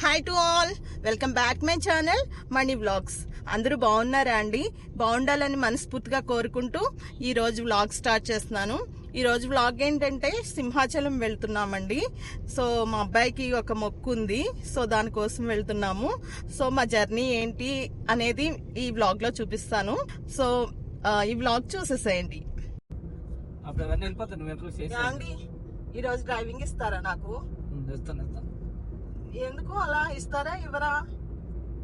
Hi to all, welcome back my channel money vlogs. అందరూ బాగున్నారా అండి? బాగుండాలని మనస్ఫూర్తిగా కోరుకుంటూ ఈరోజు వ్లాగ్ స్టార్ట్ చేస్తున్నాను. ఈరోజు వ్లాగ్ ఏంటంటే సింహాచలం వెళ్తున్నామండి. సో మా అబ్బాయికి ఒక మొక్కు ఉంది, సో దానికోసం వెళ్తున్నాము. సో మా జర్నీ ఏంటి అనేది ఈ వ్లాగ్లో చూపిస్తాను. సో ఈ వ్లాగ్ చూసేసేయండి. ఈరోజు డ్రైవింగ్ ఇస్తారా నాకు? ఎందుకు అలా ఇస్తారా ఇవ్వరా?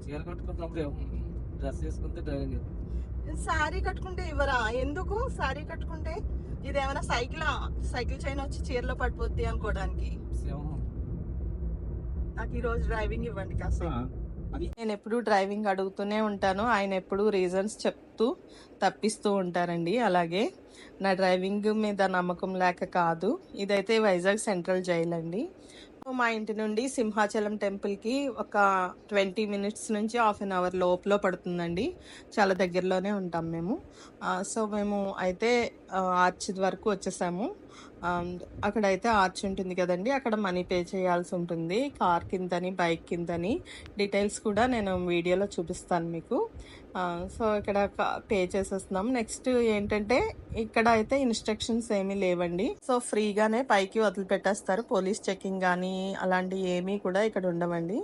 చీర కట్టుకున్నప్పుడు డ్రెస్ వేసుకుంటే డ్రైవింగ్, శారీ కట్టుకుంటే ఇవ్వరా? ఎందుకు శారీ కట్టుకుంటే? ఇదేమైనా సైకిల్ చైన్ వచ్చి చీరలో పడిపోద్ది అనుకోవడానికి. నాకు ఈరోజు డ్రైవింగ్ ఇవ్వండి కాస్త. నేను ఎప్పుడు డ్రైవింగ్ అడుగుతూనే ఉంటాను, ఆయన ఎప్పుడు రీజన్స్ చెప్తూ తప్పిస్తూ ఉంటారండి. అలాగే నా డ్రైవింగ్ మీద నమ్మకం లేక కాదు. ఇదైతే వైజాగ్ సెంట్రల్ జైల్ అండి. మా ఇంటి నుండి సింహాచలం టెంపుల్కి ఒక 20 మినిట్స్ నుంచి హాఫ్ అన్ అవర్ లోపల పడుతుందండి. చాలా దగ్గరలోనే ఉంటాం మేము. సో మేము అయితే ఆర్చ్ వరకు వచ్చేసాము. అక్కడైతే ఆర్చ్ ఉంటుంది కదండి, అక్కడ మనీ పే చేయాల్సి ఉంటుంది. కార్ కిందని, బైక్ కిందని డీటెయిల్స్ కూడా నేను వీడియోలో చూపిస్తాను మీకు. సో ఇక్కడ పే చేసేస్తున్నాం. నెక్స్ట్ ఏంటంటే ఇక్కడ అయితే ఇన్స్ట్రక్షన్స్ ఏమీ లేవండి. సో ఫ్రీగానే పైకి వదిలిపెట్టేస్తారు. పోలీస్ చెకింగ్ కానీ అలాంటివి ఏమీ కూడా ఇక్కడ ఉండవండి.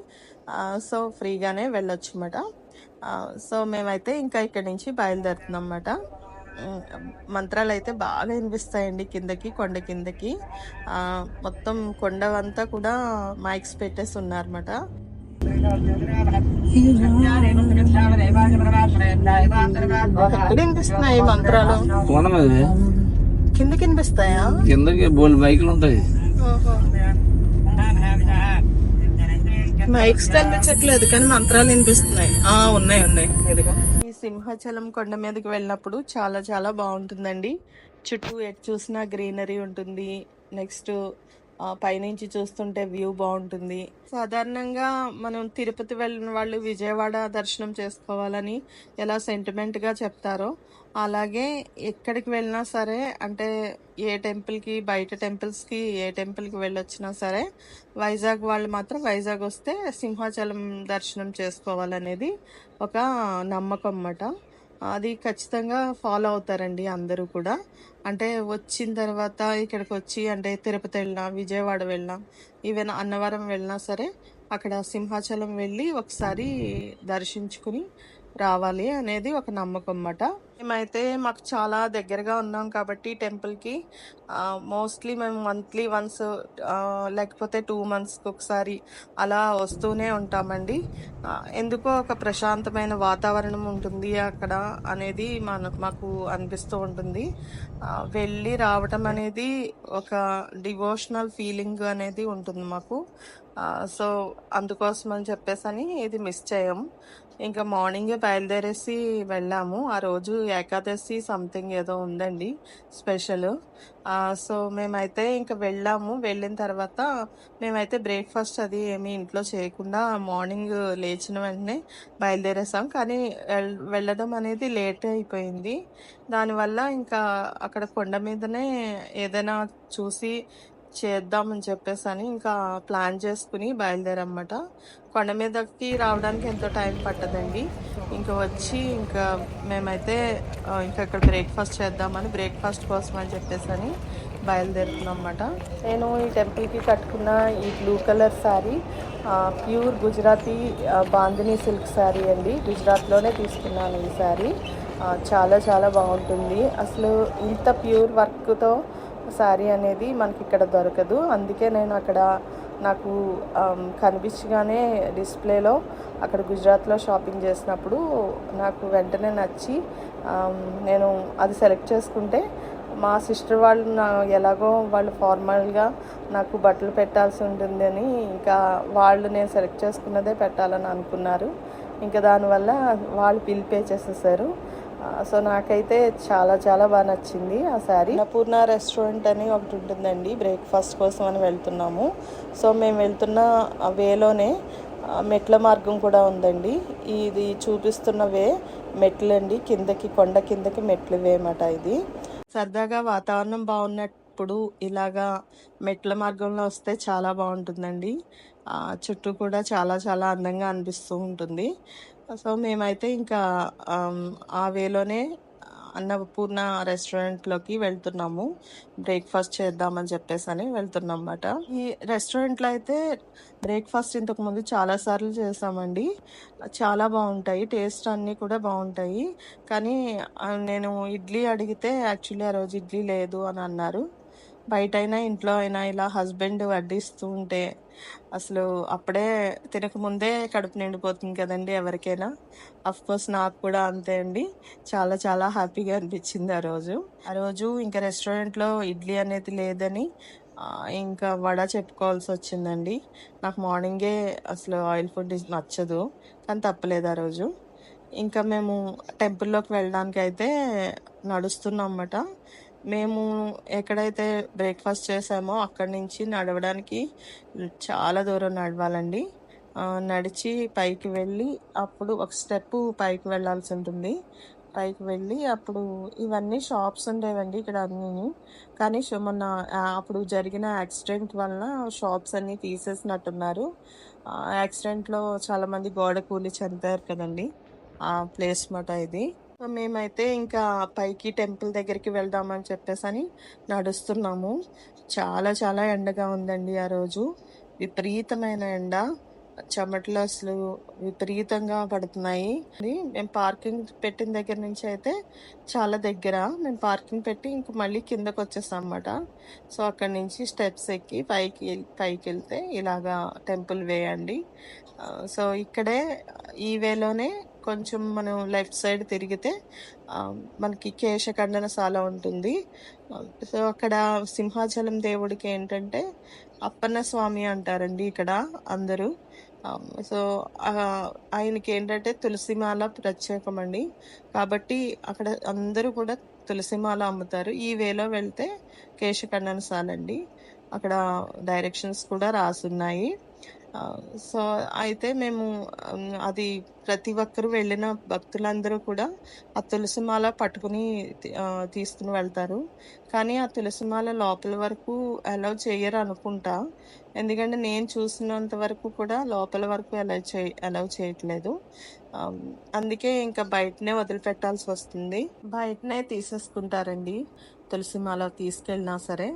సో ఫ్రీగానే వెళ్ళొచ్చు అన్నమాట. సో మేమైతే ఇంకా ఇక్కడి నుంచి బయలుదేరుతున్నాం అన్నమాట. మంత్రాలు అయితే బాగా వినిపిస్తాయండి కిందకి, కొండ కిందకి. మొత్తం కొండ అంతా కూడా మైక్స్ పెట్టేసి ఉన్నారన్నమాట. ఎక్కడ వినిపిస్తున్నాయి మంత్రాలు? కిందకి వినిపిస్తాయా? కిందకి బోల్ బైకులు ఉంటాయి. మైక్స్ కనిపించట్లేదు కానీ మంత్రాలు వినిపిస్తున్నాయి. ఉన్నాయి. ఈ సింహాచలం కొండ మీదకి వెళ్ళినప్పుడు చాలా చాలా బాగుంటుందండి. చుట్టూ ఎటు చూసినా గ్రీనరీ ఉంటుంది. నెక్స్ట్ పైనుంచి చూస్తుంటే వ్యూ బాగుంటుంది. సాధారణంగా మనం తిరుపతి వెళ్ళిన వాళ్ళు విజయవాడ దర్శనం చేసుకోవాలని ఎలా సెంటిమెంట్గా చెప్తారో, అలాగే ఎక్కడికి వెళ్ళినా సరే, అంటే ఏ టెంపుల్కి, బయట టెంపుల్స్కి, ఏ టెంపుల్కి వెళ్ళొచ్చినా సరే, వైజాగ్ వాళ్ళు మాత్రం వైజాగ్ వస్తే సింహాచలం దర్శనం చేసుకోవాలనేది ఒక నమ్మకం అన్నమాట. అది ఖచ్చితంగా ఫాలో అవుతారండి అందరూ కూడా. అంటే వచ్చిన తర్వాత ఇక్కడికి వచ్చి, అంటే తిరుపతి వెళ్ళినా, విజయవాడ వెళ్ళినా, ఈవెన్ అన్నవరం వెళ్ళినా సరే అక్కడ సింహాచలం వెళ్ళి ఒకసారి దర్శించుకుని రావాలి అనేది ఒక నమ్మకం అన్నమాట. మేమైతే మాకు చాలా దగ్గరగా ఉన్నాం కాబట్టి టెంపుల్కి మోస్ట్లీ మేము మంత్లీ వన్స్ లేకపోతే 2 monthsకి ఒకసారి అలా వస్తూనే ఉంటామండి. ఎందుకో ఒక ప్రశాంతమైన వాతావరణం ఉంటుంది అక్కడ అనేది మాకు అనిపిస్తూ ఉంటుంది. వెళ్ళి రావటం అనేది ఒక డివోషనల్ ఫీలింగ్ అనేది ఉంటుంది మాకు. సో అందుకోసం అని చెప్పేసి ఇది మిస్ చేయము. ఇంకా మార్నింగే బయలుదేరేసి వెళ్ళాము. ఆ రోజు ఏకాదశి సంథింగ్ ఏదో ఉందండి స్పెషల్. సో మేమైతే ఇంకా వెళ్ళాము. వెళ్ళిన తర్వాత మేమైతే బ్రేక్ఫాస్ట్ అది ఏమీ ఇంట్లో చేయకుండా మార్నింగ్ లేచిన వెంటనే బయలుదేరేసాం. కానీ వెళ్ళడం అనేది లేట్ అయిపోయింది. దానివల్ల ఇంకా అక్కడ కొండ మీదనే ఏదైనా చూసి చేద్దామని చెప్పేసి ఇంకా ప్లాన్ చేసుకుని బయలుదేరన్నమాట. కొండ మీదకి రావడానికి ఎంతో టైం పట్టదండి. ఇంకా వచ్చి ఇంకా మేమైతే ఇంకా ఇక్కడ బ్రేక్ఫాస్ట్ చేద్దామని, బ్రేక్ఫాస్ట్ కోసం అని చెప్పేసి బయలుదేరుతున్నాం అన్నమాట. నేను ఈ టెంపుల్కి కట్టుకున్న ఈ blue colour sari pure Gujarati bandhani silk sari అండి. గుజరాత్లోనే తీసుకున్నాను ఈ శారీ. చాలా చాలా బాగుంటుంది. అసలు ఇంత ప్యూర్ వర్క్తో శారీ అనేది మనకి ఇక్కడ దొరకదు. అందుకే నేను అక్కడ నాకు కనిపించగానే డిస్ప్లేలో అక్కడ గుజరాత్లో షాపింగ్ చేసినప్పుడు నాకు వెంటనే నచ్చి నేను అది సెలెక్ట్ చేసుకుంటే, మా సిస్టర్ వాళ్ళు ఎలాగో వాళ్ళు ఫార్మల్గా నాకు బట్టలు పెట్టాల్సి ఉంటుందని ఇంకా వాళ్ళు నేను సెలెక్ట్ చేసుకున్నదే పెట్టాలని అనుకున్నారు. ఇంకా దానివల్ల వాళ్ళు బిల్ పే చేసేసారు. సో నాకైతే చాలా చాలా బాగా నచ్చింది ఆ శారీ. అన్నపూర్ణ రెస్టారెంట్ అని ఒకటి ఉంటుందండి, బ్రేక్ఫాస్ట్ కోసం అని వెళ్తున్నాము. సో మేము వెళ్తున్న వేలోనే మెట్ల మార్గం కూడా ఉందండి. ఇది చూపిస్తున్న వే మెట్లండి, కిందకి కొండ కిందకి మెట్లు వే అన్నమాట. ఇది సరదాగా వాతావరణం బాగున్నట్టు ఇప్పుడు ఇలాగా మెట్ల మార్గంలో వస్తే చాలా బాగుంటుందండి. చుట్టూ కూడా చాలా చాలా అందంగా అనిపిస్తూ ఉంటుంది. సో, మేమైతే ఇంకా ఆ వేలోనే అన్నపూర్ణ రెస్టారెంట్‌లోకి వెళ్తున్నాము. బ్రేక్‌ఫాస్ట్ చేద్దామని చెప్పేసని వెళ్తున్నామన్నమాట. ఈ రెస్టారెంట్‌లో అయితే బ్రేక్‌ఫాస్ట్ ఇంతకుముందు చాలా సార్లు చేశామండి. చాలా బావుంటాయి. టేస్ట్ అన్నీ కూడా బావుంటాయి. కానీ నేను ఇడ్లీ అడిగితే యాక్చువల్లీ ఆ రోజు ఇడ్లీ లేదు అని అన్నారు. బయటైనా, ఇంట్లో అయినా ఇలా హస్బెండ్ వడ్డిస్తూ ఉంటే అసలు అప్పుడే తినకముందే కడుపు నిండిపోతుంది కదండీ ఎవరికైనా. అఫ్‌కోర్స్ నాకు కూడా అంతే అండి. చాలా చాలా హ్యాపీగా అనిపిచ్చింది ఆ రోజు. ఆ రోజు ఇంక రెస్టారెంట్‌లో ఇడ్లీ అనేది లేదని ఇంకా వడ చెప్పుకోవాల్సొచ్చిందండి. నాకు మార్నింగే అసలు ఆయిల్ ఫుడ్ నచ్చదు. కానీ తప్పలేదు ఆ రోజు. ఇంకా మేము టెంపుల్‌లోకి వెళ్ళడానికైతే నడుస్తున్నామన్నమాట. మేము ఎక్కడైతే బ్రేక్‌ఫాస్ట్ చేశామో అక్కడి నుంచి నడవడానికి చాలా దూరం నడవాలండి. నడిచి పైకి వెళ్ళి అప్పుడు ఒక స్టెప్పు పైకి వెళ్ళాల్సుంటుంది. పైకి వెళ్ళి అప్పుడు ఇవన్నీ షాప్స్ ఉండేవండి ఇక్కడ అన్నీని. కానీ మొన్న అప్పుడు జరిగిన యాక్సిడెంట్ వలన షాప్స్ అన్నీ తీసేసినట్టున్నారు. యాక్సిడెంట్‌లో చాలామంది గోడ కూలి చనిపోయారు కదండీ! ఆ ప్లేస్ మాట ఇది. సో, మేమైతే ఇంకా పైకి టెంపుల్ దగ్గరికి వెళ్దామని చెప్పేసని నడుస్తున్నాము. చాలా చాలా ఎండగా ఉందండి ఆ రోజు. విపరీతమైన ఎండ. చెమటలు అసలు విపరీతంగా పడుతున్నాయి. మేము పార్కింగ్ పెట్టిన దగ్గర నుంచి అయితే చాలా దగ్గర. మేము పార్కింగ్ పెట్టి ఇంక మళ్ళీ కిందకొచ్చేసామన్నమాట. సో, అక్కడి నుంచి స్టెప్స్ ఎక్కి పైకెళ్తే ఇలాగా టెంపుల్ వే అండి. సో, ఇక్కడే ఈ వేలోనే కొంచెం మనం లెఫ్ట్ సైడ్ తిరిగితే మనకి కేశఖండనశాల ఉంటుంది. సో, అక్కడ సింహాచలం దేవుడికి ఏంటంటే అప్పన్న స్వామి అంటారండి ఇక్కడ అందరూ. సో, ఆయనకేంటంటే తులసిమాల ప్రత్యేకమండి. కాబట్టి అక్కడ అందరూ కూడా తులసిమాల అమ్ముతారు. ఈ వేలో వెళ్తే కేశఖండనశాలండి. అక్కడ డైరెక్షన్స్ కూడా రాసున్నాయి. సో, అయితే మేము అది ప్రతి ఒక్కరు వెళ్ళిన భక్తులందరూ కూడా ఆ తులసిమాల పట్టుకుని తీసుకుని వెళ్తారు. కానీ ఆ తులసిమాల లోపల వరకు అలౌ చెయ్యరనుకుంటా. ఎందుకంటే నేను చూసినంత వరకు కూడా లోపల వరకు అలౌ చేయట్లేదు. ఆహ్, అందుకే ఇంకా బయటనే వదిలిపెట్టాల్సొస్తుంది. బయటనే తీసేసుకుంటారండి. తులసిమాల తీసుకెళ్ళినా సరే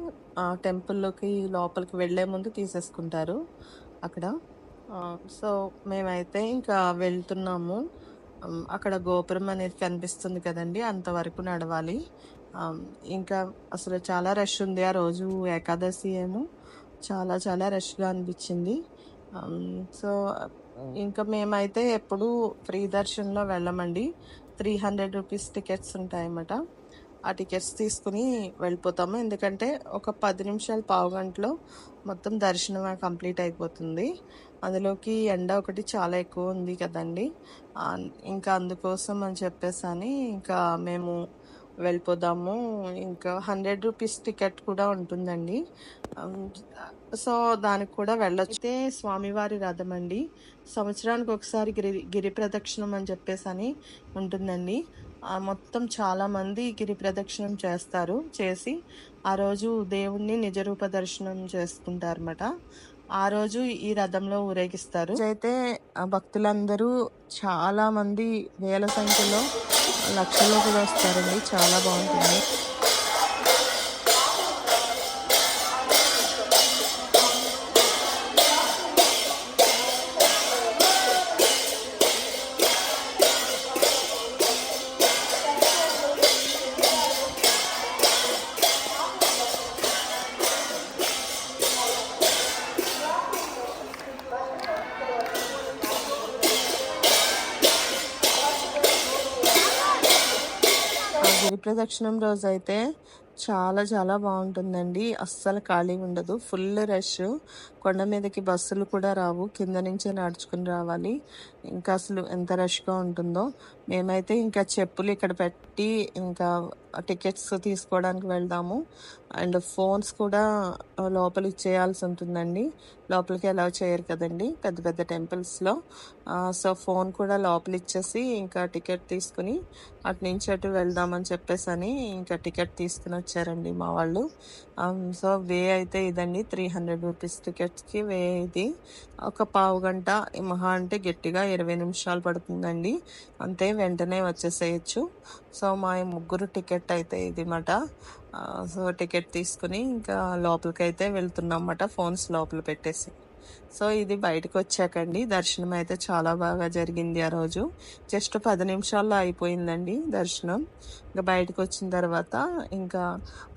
టెంపుల్‌లోకి లోపలికి వెళ్ళే ముందు తీసేసుకుంటారు అక్కడ. సో, మేమైతే ఇంకా వెళ్తున్నాము. అక్కడ గోపురం అనేది కనిపిస్తుంది కదండీ! అంతవరకు నడవాలి. ఆహ్, ఇంకా అసలు చాలా రష్ ఉంది. ఆ రోజు ఏకాదశి ఏమో చాలా చాలా రష్‌గా అనిపిచ్చింది. సో, ఇంకా మేమైతే ఎప్పుడూ ఫ్రీ దర్శన్‌లో వెళ్ళమండి. 300 రూపీస్ టికెట్స్ ఉంటాయన్నమాట. ఆ టికెట్స్ తీసుకుని వెళ్ళిపోతాము. ఎందుకంటే ఒక 10 నిమిషాలు, పావుగంటలో మొత్తం దర్శనం కంప్లీట్ అయిపోతుంది. అందులోకి ఎండ ఒకటి చాలా ఎక్కువ ఉంది కదండీ! ఇంకా అందుకోసం అని చెప్పేసని ఇంకా మేము వెళ్ళిపోదాము. ఇంకా 100 రూపీస్ టికెట్ కూడా ఉంటుందండి. హ్మ్. సో, దానికి కూడా వెళ్ళొచ్చు. అయితే స్వామివారి రథం అండి. సంవత్సరానికి ఒకసారి గిరి ప్రదక్షిణం అని చెప్పేసని ఉంటుందండి. మొత్తం చాలామంది గిరి ప్రదక్షిణం చేస్తారు. చేసి ఆ రోజు దేవుణ్ణి నిజరూప దర్శనం చేసుకుంటారన్నమాట. ఆ రోజు ఈ రథంలో ఊరేగిస్తారు. అయితే భక్తులందరూ చాలామంది వేల సంఖ్యలో, లక్షల్లో కూడా వస్తారండి. చాలా బావుంటుంది. గిరి ప్రదక్షిణం రోజైతే చాలా చాలా బాగుంటుందండి. అస్సలు ఖాళీ ఉండదు. Full rush. కొండ మీదకి బస్సులు కూడా రావు. కింద నుంచే నడుచుకుని రావాలి. ఇంకా అసలు ఎంత రష్‌గా ఉంటుందో. మేమైతే ఇంకా చెప్పులు ఇక్కడ పెట్టి ఇంకా టికెట్స్ తీసుకోవడానికి వెళ్దాము. అండ్ ఫోన్స్ కూడా లోపల ఇచ్చేయాల్సి ఉంటుందండి. లోపలికి అలౌ చేయరు కదండి పెద్ద పెద్ద టెంపుల్స్లో. సో ఫోన్ కూడా లోపల ఇచ్చేసి ఇంకా టికెట్ తీసుకుని అటు నుంచి అటు వెళ్దామని చెప్పేసి ఇంకా టికెట్ తీసుకుని వచ్చారండి మా వాళ్ళు. సో వే అయితే ఇదండి, 300 రూపీస్ టికెట్స్కి వే ఇది. ఒక పావు గంట మహా అంటే గట్టిగా 20 నిమిషాలు పడుతుందండి, అంతే వెంటనే వచ్చేసేయచ్చు. సో మా ముగ్గురు టికెట్ అయితే ఇది మాట. సో టికెట్ తీసుకుని ఇంకా లోపలికి అయితే వెళ్తున్నాం అన్నమాట, ఫోన్స్ లోపల పెట్టేసి. సో ఇది బయటకు వచ్చాకండి దర్శనం అయితే చాలా బాగా జరిగింది. ఆ రోజు జస్ట్ 10 నిమిషాల్లో అయిపోయిందండి దర్శనం. ఇంకా బయటకు వచ్చిన తర్వాత ఇంకా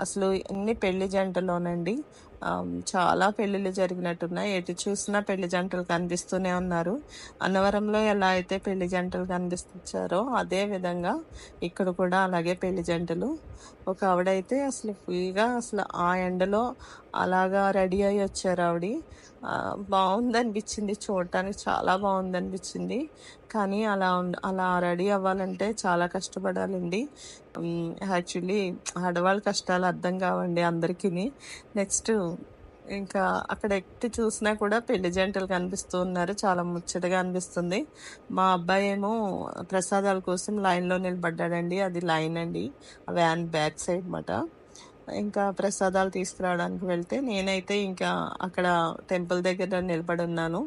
అసలు ఎన్ని పెళ్లి జంటలోనండి, చాలా పెళ్ళిళ్ళు జరిగినట్టున్నాయి. ఎటు చూసినా పెళ్లి జంటలు కనిపిస్తూనే ఉన్నారు. అన్నవరంలో ఎలా అయితే పెళ్లి జంటలు కనిపించారో అదే విధంగా ఇక్కడ కూడా అలాగే పెళ్లి జంటలు. ఒక ఆవిడైతే అసలు ఫుల్గా అసలు ఆ ఎండలో అలాగా రెడీ అయ్యి వచ్చారు ఆవిడ. బాగుందనిపించింది, చూడటానికి చాలా బాగుందనిపించింది. కానీ అలా రెడీ అవ్వాలంటే చాలా కష్టపడాలండి. యాక్చువల్లీ ఆడవాళ్ళ కష్టాలు అర్థం కావండి అందరికీ. నెక్స్ట్ ఇంకా అక్కడ ఎట్టి చూసినా కూడా పెళ్లి జంటలు కనిపిస్తూ ఉన్నారు, చాలా ముచ్చటగా అనిపిస్తుంది. మా అబ్బాయి ఏమో ప్రసాదాల కోసం లైన్లో నిలబడ్డాడండి, అది లైన్ అండి, వ్యాన్ బ్యాక్ సైడ్ మాట. ఇంకా ప్రసాదాలు తీసుకురావడానికి వెళ్తే నేనైతే ఇంకా అక్కడ టెంపుల్ దగ్గర నిలబడి ఉన్నాను.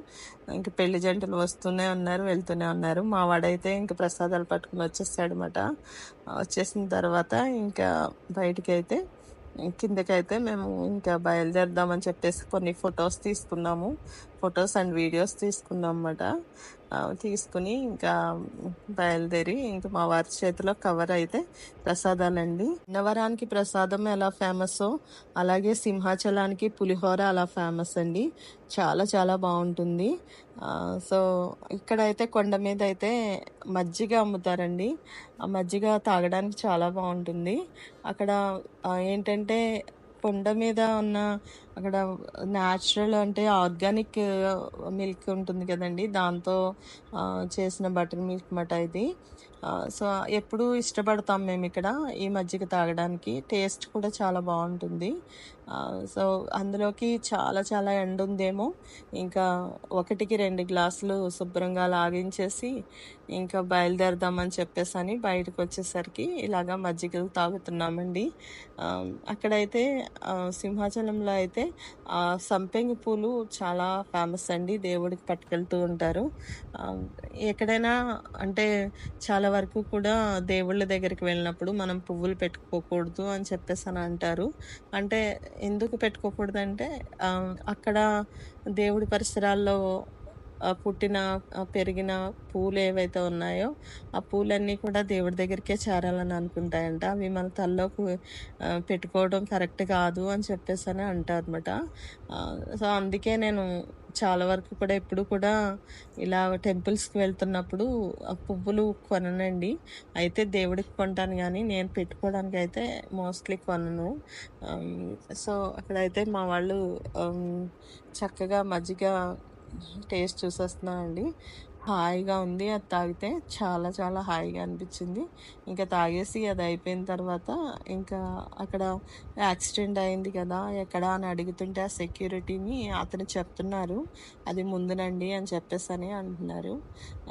ఇంక పెళ్లి జంటలు వస్తూనే ఉన్నారు, వెళ్తూనే ఉన్నారు. మా వాడైతే ఇంకా ప్రసాదాలు పట్టుకుని వచ్చేసాడు అనమాట. వచ్చేసిన తర్వాత ఇంకా బయటికైతే కిందకైతే మేము ఇంకా బయలుదేరదామని చెప్పేసి కొన్ని ఫొటోస్ తీసుకున్నాము, ఫొటోస్ అండ్ వీడియోస్ తీసుకున్నాం అన్నమాట. తీసుకుని ఇంకా బయలుదేరి ఇంకా మా వారి చేతిలో కవర్ అయితే ప్రసాదాలండి. అన్నవరానికి ప్రసాదం ఎలా ఫేమస్ అలాగే సింహాచలానికి పులిహోర అలా ఫేమస్ అండి, చాలా చాలా బాగుంటుంది. సో ఇక్కడైతే కొండ మీద అయితే మజ్జిగ అమ్ముతారండి, ఆ మజ్జిగ తాగడానికి చాలా బాగుంటుంది. అక్కడ ఏంటంటే కొండ మీద ఉన్న అక్కడ న్యాచురల్ అంటే ఆర్గానిక్ మిల్క్ ఉంటుంది కదండి, దాంతో చేసిన బటర్ మిల్క్ మాట ఇది. సో ఎప్పుడు ఇష్టపడతాం మేము ఇక్కడ ఈ మజ్జిగ తాగడానికి, టేస్ట్ కూడా చాలా బాగుంటుంది. సో అందులోకి చాలా చాలా ఎండ ఉందేమో, ఇంకా 1-2 గ్లాసులు శుభ్రంగా లాగించేసి ఇంకా బయలుదేరదామని చెప్పేసి బయటకు వచ్చేసరికి ఇలాగా మజ్జిగలు తాగుతున్నామండి. అక్కడైతే సింహాచలంలో అయితే సంపెంగ పూలు చాలా ఫేమస్ అండి, దేవుడికి పట్టుకెళ్తూ ఉంటారు. ఎక్కడైనా అంటే చాలా వరకు కూడా దేవుళ్ళ దగ్గరికి వెళ్ళినప్పుడు మనం పువ్వులు పెట్టుకోకూడదు అని చెప్పేసి అంటారు. అంటే ఎందుకు పెట్టుకోకూడదంటే అక్కడ దేవుడి పరిసరాల్లో పుట్టిన పెరిగిన పూలు ఏవైతే ఉన్నాయో ఆ పూలన్నీ కూడా దేవుడి దగ్గరికే చేరాలని అనుకుంటాయంట. అవి మన తల్లోకి పెట్టుకోవడం కరెక్ట్ కాదు అని చెప్పేసి అంటారు అనమాట. సో అందుకే నేను చాలా వరకు కూడా ఎప్పుడు కూడా ఇలా టెంపుల్స్కి వెళ్తున్నప్పుడు పువ్వులు కొననండి. అయితే దేవుడికి కొంటాను కానీ నేను పెట్టుకోవడానికి అయితే మోస్ట్లీ కొనను. సో అక్కడైతే మా వాళ్ళు చక్కగా మజ్జిగ టేస్ట్ చూసేస్తున్నానండి, హాయిగా ఉంది. అది తాగితే చాలా చాలా హాయిగా అనిపించింది. ఇంకా తాగేసి అది అయిపోయిన తర్వాత ఇంకా అక్కడ యాక్సిడెంట్ అయింది కదా ఎక్కడ అని అడుగుతుంటే ఆ సెక్యూరిటీని అతను చెప్తున్నారు, అది ముందునండి అని చెప్పేసి అంటున్నారు.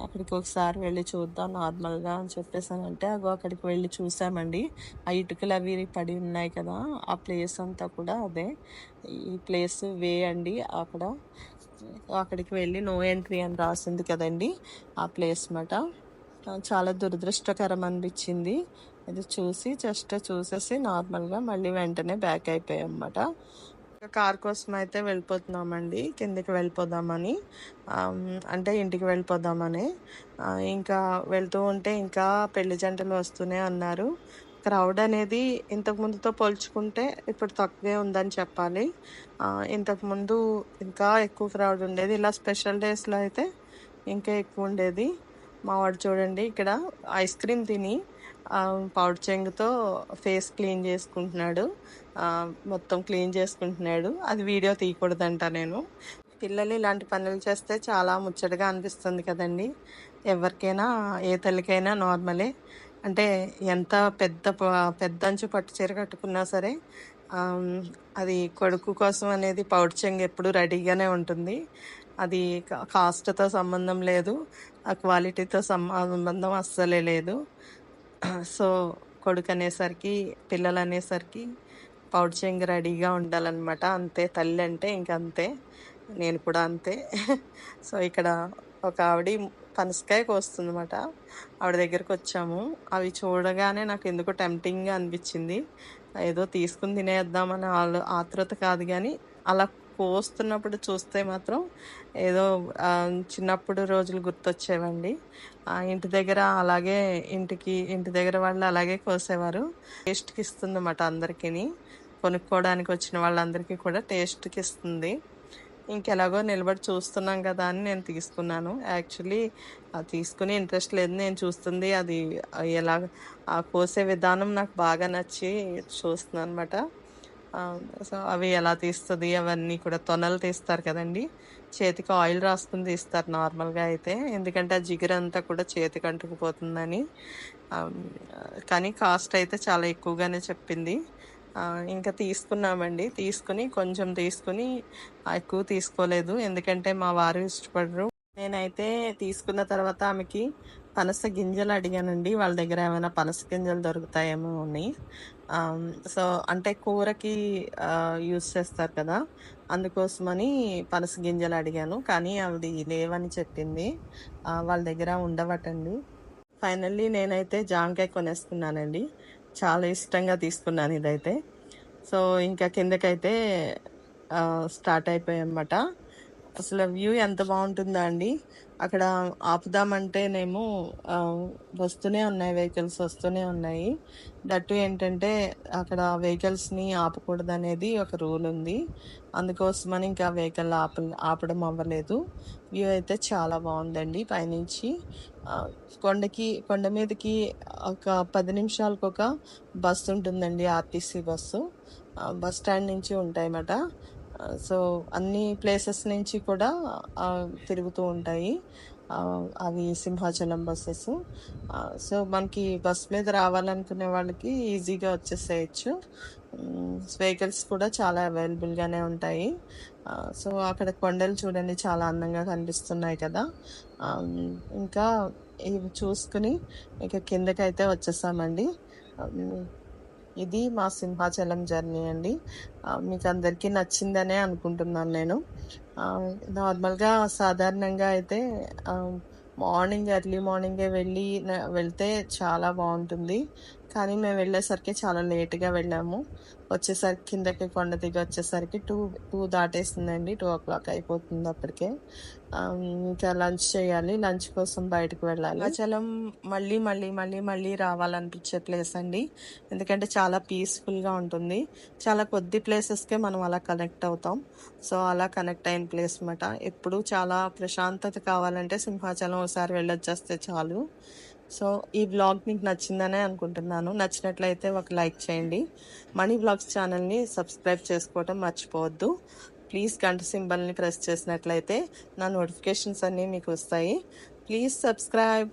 అక్కడికి ఒకసారి వెళ్ళి చూద్దాం నార్మల్గా అని చెప్పేసి అంటే అక్కడికి వెళ్ళి చూసామండి. ఆ ఇటుకలు అవి పడి ఉన్నాయి కదా, ఆ ప్లేస్ అంతా కూడా అదే ఈ ప్లేస్ వే అండి. అక్కడికి వెళ్ళి నో ఎంట్రీ అని రాసింది కదండి, ఆ ప్లేస్ మాట. చాలా దురదృష్టకరం అనిపించింది. ఇది చూసేసి నార్మల్గా మళ్ళీ వెంటనే బ్యాక్ అయిపోయాం అన్నమాట. కార్ కోసం అయితే వెళ్ళిపోతున్నామండి, కిందికి వెళ్ళిపోదామని, అంటే ఇంటికి వెళ్ళిపోదామని. ఇంకా వెళ్తూ ఉంటే ఇంకా పెళ్లి జంటలు వస్తూనే ఉన్నారు. క్రౌడ్ అనేది ఇంతకుముందుతో పోల్చుకుంటే ఇప్పుడు తక్కువే ఉందని చెప్పాలి. ఇంతకుముందు ఇంకా ఎక్కువ క్రౌడ్ ఉండేది, ఇలా స్పెషల్ డేస్లో అయితే ఇంకా ఎక్కువ ఉండేది. మా వాడు చూడండి ఇక్కడ ఐస్ క్రీమ్ తిని పౌడర్ చెంగుతో ఫేస్ క్లీన్ చేసుకుంటున్నాడు, మొత్తం క్లీన్ చేసుకుంటున్నాడు. అది వీడియో తీయకూడదంట నేను. పిల్లలు ఇలాంటి పనులు చేస్తే చాలా ముచ్చటగా అనిపిస్తుంది కదండి, ఎవరికైనా ఏ తల్లికైనా నార్మలే. అంటే ఎంత పెద్దంచు పట్టు చీర కట్టుకున్నా సరే ఆమ్, అది కొడుకు కోసం అనేది పౌడ్ చెంగు ఎప్పుడు రెడీగానే ఉంటుంది. అది కాస్ట్తో సంబంధం లేదు, ఆ క్వాలిటీతో సంబంధం అస్సలే లేదు. సో కొడుకు అనేసరికి, పిల్లలు అనేసరికి పౌడ్ చెంగు రెడీగా ఉండాలన్నమాట. అంతే తల్లి అంటే ఇంకంతే. నేను కూడా అంతే. సో ఇక్కడ ఒక ఆవిడ పనసకాయ కోస్తుందన్నమాట. ఆవిడ దగ్గరికి వచ్చాము. అవి చూడగానే నాకు ఎందుకో టెంప్టింగ్గా అనిపించింది. ఏదో తీసుకుని తినేద్దామని ఆతృత కాదు, కానీ అలా కోస్తున్నప్పుడు చూస్తే మాత్రం ఏదో చిన్నప్పుడు రోజులు గుర్తొచ్చేవండి. ఇంటి దగ్గర అలాగే, ఇంటి దగ్గర వాళ్ళు అలాగే కోసేవారు. టేస్ట్కి ఇస్తుంది అన్నమాట అందరికీ, కొనుక్కోవడానికి వచ్చిన వాళ్ళందరికీ కూడా టేస్ట్కి ఇస్తుంది. ఇంకెలాగో నిలబడి చూస్తున్నాం కదా అని నేను తీసుకున్నాను. యాక్చువల్లీ తీసుకునే ఇంట్రెస్ట్ లేదు, నేను చూస్తుంది అది ఎలా ఆ కోసే విధానం నాకు బాగా నచ్చి చూస్తున్నాను అనమాట. సో అవి ఎలా తీస్తుంది అవన్నీ కూడా, తొనలు తీస్తారు కదండి, చేతికి ఆయిల్ రాసుకుని తీస్తారు నార్మల్గా అయితే, ఎందుకంటే ఆ జిగురంతా కూడా చేతికి అంటుకుపోతుందని. కానీ కాస్ట్ అయితే చాలా ఎక్కువగానే చెప్పింది. ఇంకా తీసుకున్నామండి. కొంచెం తీసుకుని ఎక్కువ తీసుకోలేదు, ఎందుకంటే మా వారు ఇష్టపడరు. నేనైతే తీసుకున్న తర్వాత ఆమెకి పనస గింజలు అడిగానండి, వాళ్ళ దగ్గర ఏమైనా పనస గింజలు దొరుకుతాయేమో అని. సో అంటే కూరకి యూస్ చేస్తారు కదా, అందుకోసమని పనస గింజలు అడిగాను. కానీ ఆవిడ లేవని చెప్పింది, వాళ్ళ దగ్గర ఉండవటండి. ఫైనల్లీ నేనైతే జాంకాయ కొనేసుకున్నానండి. చాలా ఇష్టంగా తీసుకున్నాను ఇదైతే. సో ఇంకా కిందకైతే స్టార్ట్ అయిపోయామన్నమాట. అసలు వ్యూ ఎంత బాగుంటుందా అండి. అక్కడ ఆపుదామంటేనేమో వస్తూనే ఉన్నాయి, వెహికల్స్ వస్తూనే ఉన్నాయి. దట్టు ఏంటంటే అక్కడ వెహికల్స్ని ఆపకూడదు అనేది ఒక రూల్ ఉంది, అందుకోసమని ఇంకా వెహికల్ ఆపడం అవ్వలేదు. వ్యూ అయితే చాలా బాగుందండి పైనుంచి. కొండ మీదకి ఒక 10 నిమిషాలకు ఒక బస్సు ఉంటుందండి, ఆర్టీసీ బస్సు. బస్ స్టాండ్ నుంచి ఉంటాయన్నమాట. సో అన్ని ప్లేసెస్ నుంచి కూడా తిరుగుతూ ఉంటాయి అవి సింహాచలం బస్సెస్. సో మనకి బస్ మీద రావాలనుకునే వాళ్ళకి ఈజీగా వచ్చేసేయచ్చు. వెహికల్స్ కూడా చాలా అవైలబుల్గానే ఉంటాయి. సో అక్కడ కొండలు చూడండి చాలా అందంగా కనిపిస్తున్నాయి కదా. ఇంకా ఇవి చూసుకుని ఇక కిందకైతే వచ్చేసామండి. ఇది మా సింహాచలం జర్నీ అండి. మీకు అందరికీ నచ్చిందనే అనుకుంటున్నాను నేను. నార్మల్గా సాధారణంగా అయితే ఎర్లీ మార్నింగే వెళ్తే చాలా బాగుంటుంది. కానీ మేము వెళ్ళేసరికి చాలా లేట్గా వెళ్ళాము. వచ్చేసరికి కిందకి కొండ దిగి వచ్చేసరికి 2 దాటేసిందండి, 2 o'clock అయిపోతుంది అప్పటికే. ఇంకా లంచ్ చేయాలి, లంచ్ కోసం బయటకు వెళ్ళాలి. అచలం మళ్ళీ మళ్ళీ మళ్ళీ మళ్ళీ రావాలనిపించే ప్లేస్ అండి, ఎందుకంటే చాలా పీస్ఫుల్గా ఉంటుంది. చాలా కొద్ది ప్లేసెస్కే మనం అలా కనెక్ట్ అవుతాం. సో అలా కనెక్ట్ అయిన ప్లేస్ అన్నమాట. ఎప్పుడు చాలా ప్రశాంతత కావాలంటే సింహాచలం ఒకసారి వెళ్ళొచ్చేస్తే చాలు. సో ఈ బ్లాగ్ మీకు నచ్చిందనే అనుకుంటున్నాను. నచ్చినట్లయితే ఒక లైక్ చేయండి. మనీ బ్లాగ్స్ ఛానల్ని సబ్స్క్రైబ్ చేసుకోవటం మర్చిపోవద్దు. ప్లీజ్ గంట సింబల్ని ప్రెస్ చేసినట్లయితే నా నోటిఫికేషన్స్ అన్నీ మీకు వస్తాయి. Please subscribe.